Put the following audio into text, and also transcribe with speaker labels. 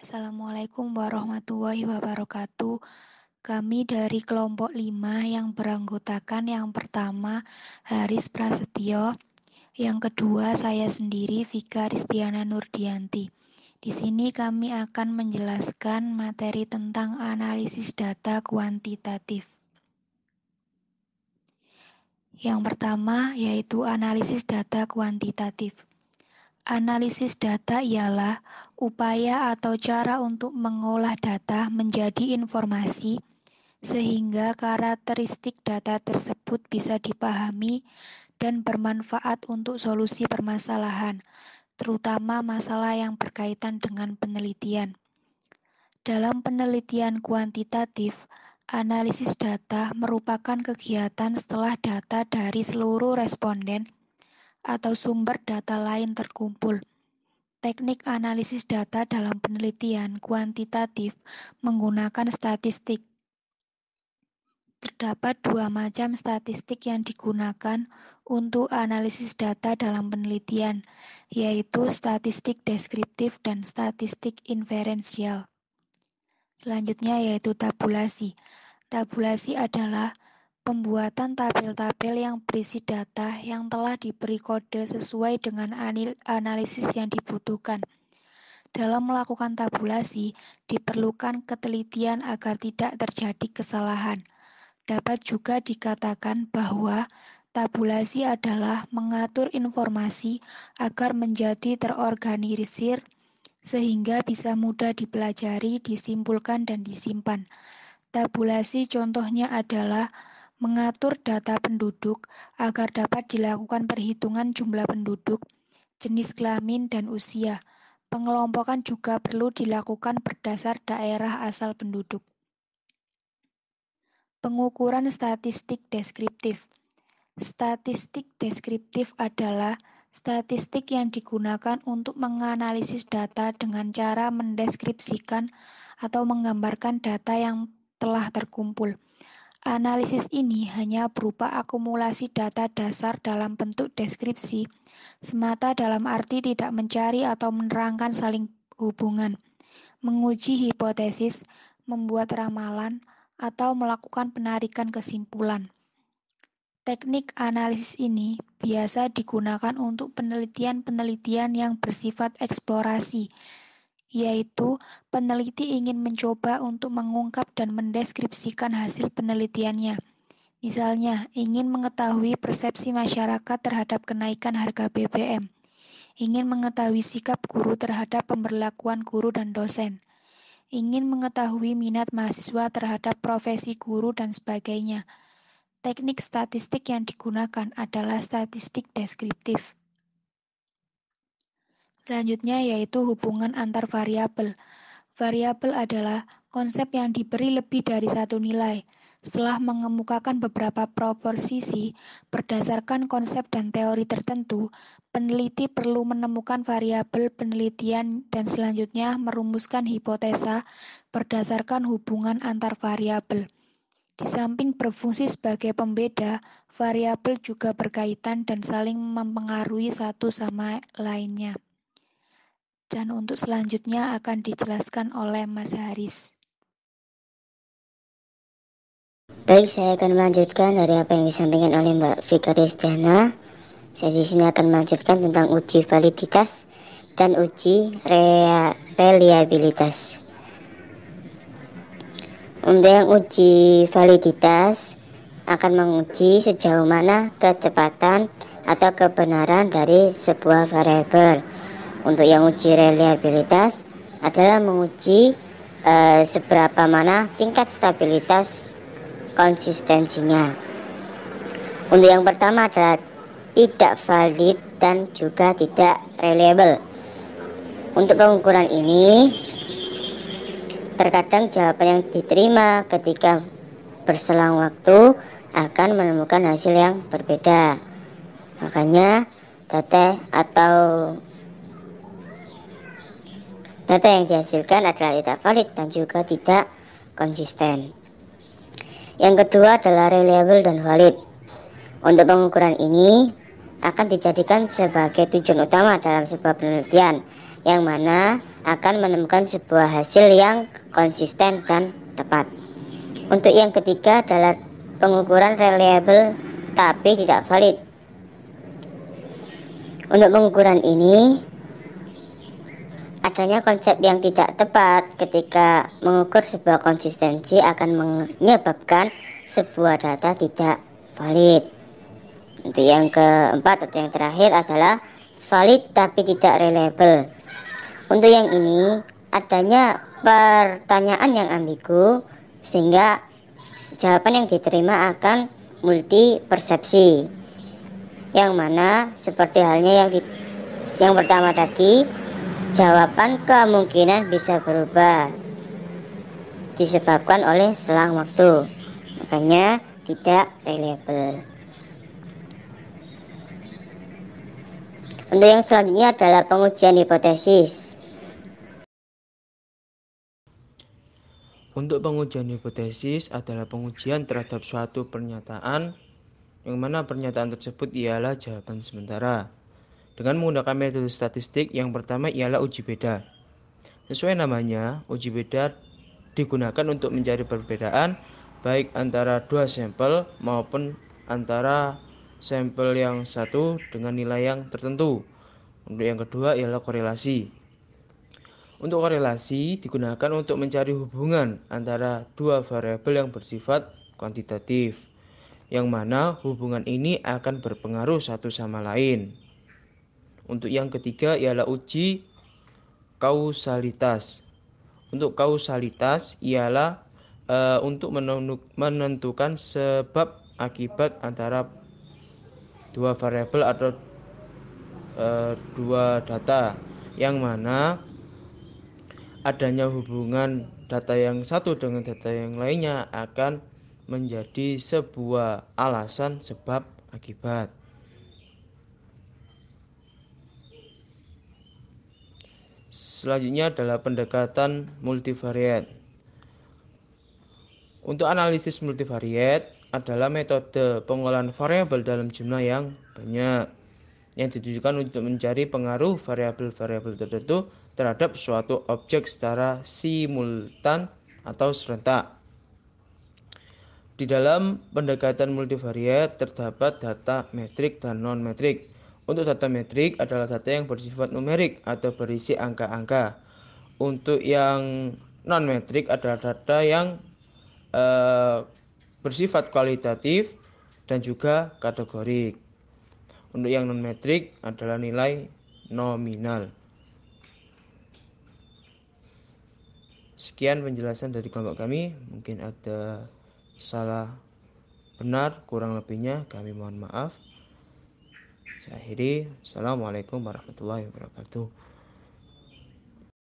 Speaker 1: Assalamualaikum warahmatullahi wabarakatuh. Kami dari kelompok 5 yang beranggotakan yang pertama Haris Prasetyo, yang kedua saya sendiri Vika Ristiana Nurdianti. Di sini kami akan menjelaskan materi tentang analisis data kuantitatif. Yang pertama yaitu analisis data kuantitatif. Analisis data ialah upaya atau cara untuk mengolah data menjadi informasi sehingga karakteristik data tersebut bisa dipahami dan bermanfaat untuk solusi permasalahan, terutama masalah yang berkaitan dengan penelitian. Dalam penelitian kuantitatif, analisis data merupakan kegiatan setelah data dari seluruh responden atau sumber data lain terkumpul. Teknik analisis data dalam penelitian kuantitatif menggunakan statistik. Terdapat dua macam statistik yang digunakan untuk analisis data dalam penelitian, yaitu statistik deskriptif dan statistik inferensial. Selanjutnya yaitu tabulasi. Tabulasi adalah pembuatan tabel-tabel yang berisi data yang telah diberi kode sesuai dengan analisis yang dibutuhkan. Dalam melakukan tabulasi, diperlukan ketelitian agar tidak terjadi kesalahan. Dapat juga dikatakan bahwa tabulasi adalah mengatur informasi agar menjadi terorganisir sehingga bisa mudah dipelajari, disimpulkan, dan disimpan. Tabulasi contohnya adalah mengatur data penduduk agar dapat dilakukan perhitungan jumlah penduduk, jenis kelamin, dan usia. Pengelompokan juga perlu dilakukan berdasar daerah asal penduduk. Pengukuran statistik deskriptif. Statistik deskriptif adalah statistik yang digunakan untuk menganalisis data dengan cara mendeskripsikan atau menggambarkan data yang telah terkumpul. Analisis ini hanya berupa akumulasi data dasar dalam bentuk deskripsi, semata dalam arti tidak mencari atau menerangkan saling hubungan, menguji hipotesis, membuat ramalan, atau melakukan penarikan kesimpulan. Teknik analisis ini biasa digunakan untuk penelitian-penelitian yang bersifat eksplorasi, yaitu peneliti ingin mencoba untuk mengungkap dan mendeskripsikan hasil penelitiannya. Misalnya, ingin mengetahui persepsi masyarakat terhadap kenaikan harga BBM, ingin mengetahui sikap guru terhadap pemberlakuan guru dan dosen, ingin mengetahui minat mahasiswa terhadap profesi guru, dan sebagainya. Teknik statistik yang digunakan adalah statistik deskriptif. Selanjutnya yaitu hubungan antar variabel. Variabel adalah konsep yang diberi lebih dari satu nilai. Setelah mengemukakan beberapa proposisi berdasarkan konsep dan teori tertentu, peneliti perlu menemukan variabel penelitian dan selanjutnya merumuskan hipotesa berdasarkan hubungan antar variabel. Di samping berfungsi sebagai pembeda, variabel juga berkaitan dan saling mempengaruhi satu sama lainnya. Dan untuk selanjutnya akan dijelaskan oleh Mas Haris.
Speaker 2: Baik, saya akan melanjutkan dari apa yang disampaikan oleh Mbak Vika Ristiana. Saya di sini akan melanjutkan tentang uji validitas dan uji reliabilitas. Untuk yang uji validitas akan menguji sejauh mana ketepatan atau kebenaran dari sebuah variabel. Untuk yang uji reliabilitas adalah menguji seberapa mana tingkat stabilitas konsistensinya. Untuk yang pertama adalah tidak valid dan juga tidak reliable. Untuk pengukuran ini terkadang jawaban yang diterima ketika berselang waktu akan menemukan hasil yang berbeda. Makanya data yang dihasilkan adalah tidak valid dan juga tidak konsisten. Yang kedua adalah reliable dan valid. Untuk pengukuran ini akan dijadikan sebagai tujuan utama dalam sebuah penelitian yang mana akan menemukan sebuah hasil yang konsisten dan tepat. Untuk yang ketiga adalah pengukuran reliable tapi tidak valid. Untuk pengukuran ini, adanya konsep yang tidak tepat ketika mengukur sebuah konsistensi akan menyebabkan sebuah data tidak valid. Untuk yang keempat atau yang terakhir adalah valid tapi tidak reliable. Untuk yang ini, adanya pertanyaan yang ambigu sehingga jawaban yang diterima akan multi persepsi, yang mana seperti halnya yang pertama tadi, jawaban kemungkinan bisa berubah disebabkan oleh selang waktu, makanya tidak reliable. Untuk yang selanjutnya adalah pengujian hipotesis.
Speaker 3: Untuk pengujian hipotesis adalah pengujian terhadap suatu pernyataan yang mana pernyataan tersebut ialah jawaban sementara dengan menggunakan metode statistik. Yang pertama ialah uji beda. Sesuai namanya, uji beda digunakan untuk mencari perbedaan baik antara dua sampel maupun antara sampel yang satu dengan nilai yang tertentu. Untuk yang kedua ialah korelasi. Untuk korelasi digunakan untuk mencari hubungan antara dua variabel yang bersifat kuantitatif, yang mana hubungan ini akan berpengaruh satu sama lain. Untuk yang ketiga ialah uji kausalitas. Untuk kausalitas ialah untuk menentukan sebab akibat antara dua variabel atau dua data, yang mana adanya hubungan data yang satu dengan data yang lainnya akan menjadi sebuah alasan sebab akibat. Selanjutnya adalah pendekatan multivariat. Untuk analisis multivariat adalah metode pengolahan variabel dalam jumlah yang banyak yang ditujukan untuk mencari pengaruh variabel-variabel tertentu terhadap suatu objek secara simultan atau serentak. Di dalam pendekatan multivariat terdapat data metrik dan non-metrik. Untuk data metrik adalah data yang bersifat numerik atau berisi angka-angka. Untuk yang non-metrik adalah data yang bersifat kualitatif dan juga kategorik. Untuk yang non-metrik adalah nilai nominal. Sekian penjelasan dari kelompok kami. Mungkin ada salah benar, kurang lebihnya kami mohon maaf. Saya akhiri. Assalamualaikum warahmatullahi wabarakatuh.